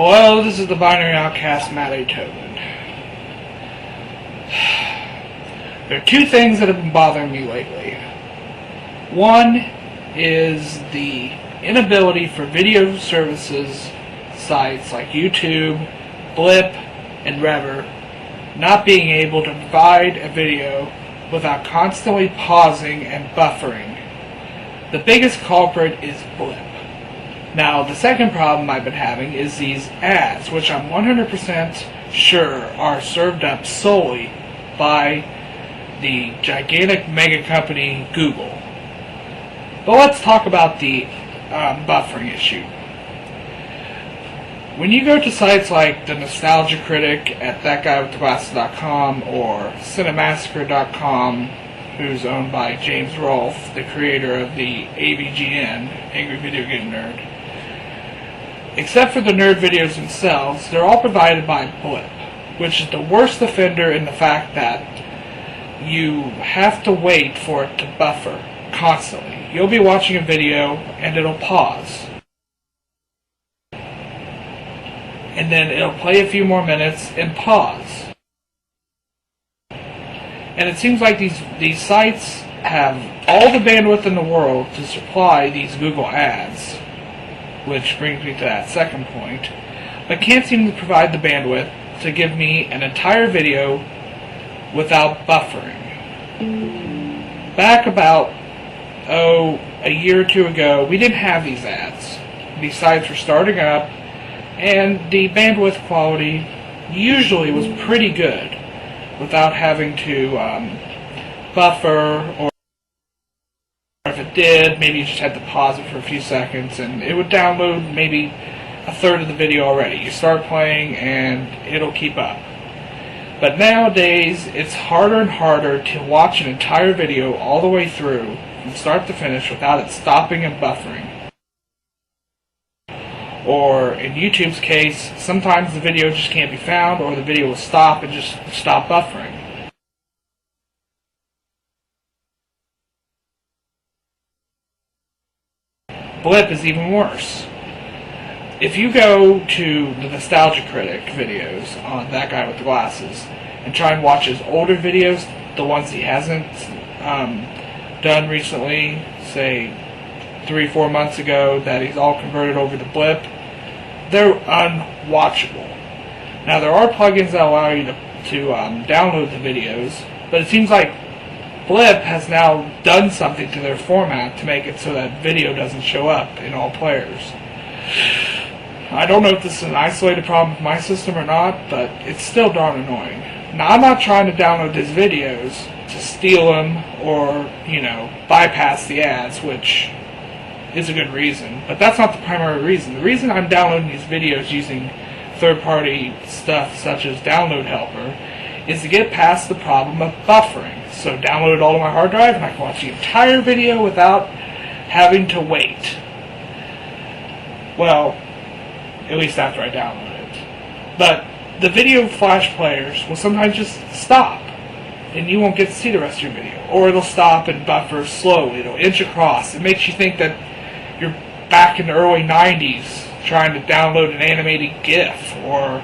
Hello, this is the Binary Outcast, Matt A. Tobin. There are two things that have been bothering me lately. One is the inability for video services sites like YouTube, Blip, and Rever not being able to provide a video without constantly pausing and buffering. The biggest culprit is Blip. Now, the second problem I've been having is these ads, which I'm 100% sure are served up solely by the gigantic mega company Google. But let's talk about the buffering issue. When you go to sites like the Nostalgia Critic at thatguywiththeglasses.com or Cinemassacre.com, who's owned by James Rolfe, the creator of the AVGN, Angry Video Game Nerd, except for the nerd videos themselves, they're all provided by Blip, which is the worst offender in the fact that you have to wait for it to buffer constantly. You'll be watching a video and it'll pause. And then it'll play a few more minutes and pause. And it seems like these sites have all the bandwidth in the world to supply these Google ads, which brings me to that second point, but can't seem to provide the bandwidth to give me an entire video without buffering. Back about, a year or two ago, we didn't have these ads. These sites were starting up, and the bandwidth quality usually was pretty good without having to buffer, or if it did, maybe you just had to pause it for a few seconds and it would download maybe a third of the video already. You start playing and it'll keep up. But nowadays, it's harder and harder to watch an entire video all the way through, from start to finish, without it stopping and buffering. Or, in YouTube's case, sometimes the video just can't be found, or the video will stop and just stop buffering. Blip is even worse. If you go to the Nostalgia Critic videos on That Guy with the Glasses and try and watch his older videos, the ones he hasn't done recently, say 3-4 months ago, that he's all converted over to Blip, they're unwatchable. Now, there are plugins that allow you to download the videos, but it seems like Blip has now done something to their format to make it so that video doesn't show up in all players. I don't know if this is an isolated problem with my system or not, but it's still darn annoying. Now, I'm not trying to download his videos to steal them or, bypass the ads, which is a good reason, but that's not the primary reason. The reason I'm downloading these videos using third-party stuff such as Download Helper is to get past the problem of buffering. So download it all to my hard drive and I can watch the entire video without having to wait. Well, at least after I download it. But the video flash players will sometimes just stop and you won't get to see the rest of your video. Or it'll stop and buffer slowly. It'll inch across. It makes you think that you're back in the early 90s trying to download an animated GIF or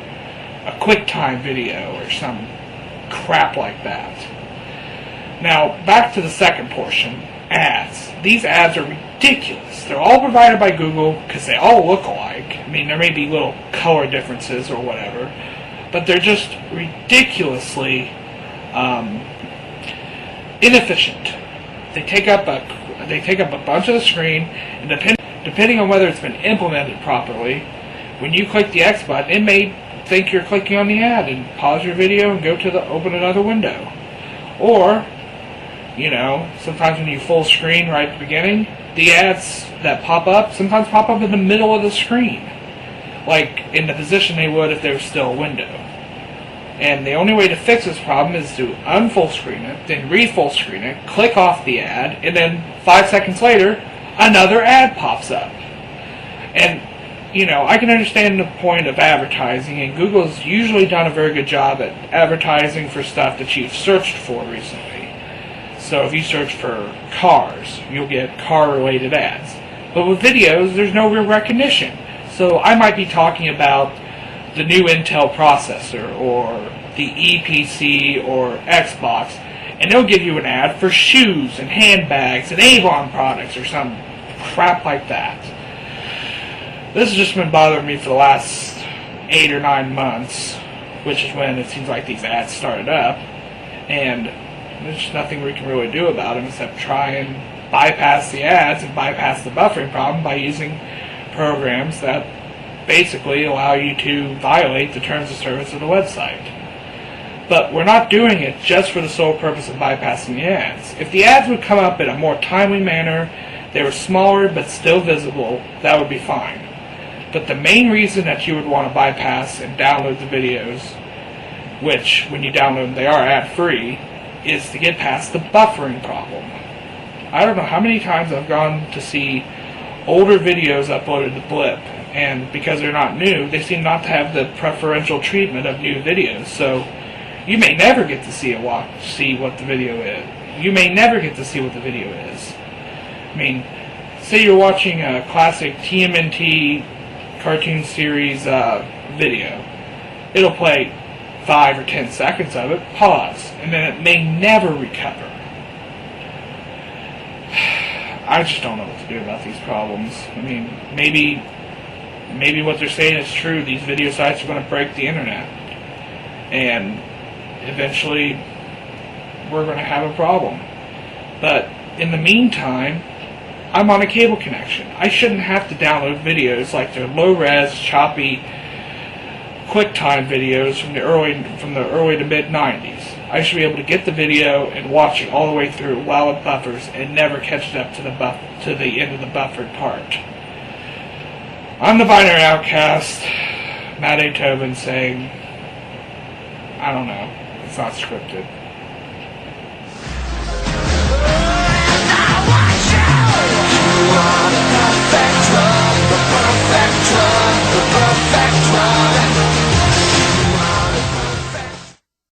a QuickTime video or some crap like that. Now, back to the second portion, ads. These ads are ridiculous. They're all provided by Google because they all look alike. I mean, there may be little color differences or whatever, but they're just ridiculously inefficient. They take up a bunch of the screen, and depending on whether it's been implemented properly, when you click the X button, it may think you're clicking on the ad and pause your video and go to open another window. Or, sometimes when you full screen right at the beginning, the ads that sometimes pop up in the middle of the screen, like in the position they would if there was still a window. And the only way to fix this problem is to unfull screen it, then re-full screen it, click off the ad, and then 5 seconds later, another ad pops up. And, I can understand the point of advertising, and Google's usually done a very good job at advertising for stuff that you've searched for recently. So if you search for cars, you'll get car-related ads. But with videos, there's no real recognition. So I might be talking about the new Intel processor or the EPC or Xbox, and they'll give you an ad for shoes and handbags and Avon products or some crap like that. This has just been bothering me for the last 8 or 9 months, which is when it seems like these ads started up, and there's just nothing we can really do about them except try and bypass the ads and bypass the buffering problem by using programs that basically allow you to violate the terms of service of the website. But we're not doing it just for the sole purpose of bypassing the ads. If the ads would come up in a more timely manner, they were smaller but still visible, that would be fine. But the main reason that you would want to bypass and download the videos, which when you download them they are ad-free, is to get past the buffering problem. I don't know how many times I've gone to see older videos uploaded to Blip, and because they're not new, they seem not to have the preferential treatment of new videos. So you may never get to see what the video is. You may never get to see what the video is. I mean, say you're watching a classic TMNT cartoon series video. It'll play 5 or 10 seconds of it, pause, and then it may never recover. I just don't know what to do about these problems. I mean, maybe what they're saying is true. These video sites are going to break the internet, and eventually we're going to have a problem. But in the meantime, I'm on a cable connection. I shouldn't have to download videos like the low-res, choppy, QuickTime videos from the early to mid-90s. I should be able to get the video and watch it all the way through while it buffers and never catch it up to the end of the buffered part. I'm the Binary Outcast, Matt A. Tobin, saying, I don't know, it's not scripted.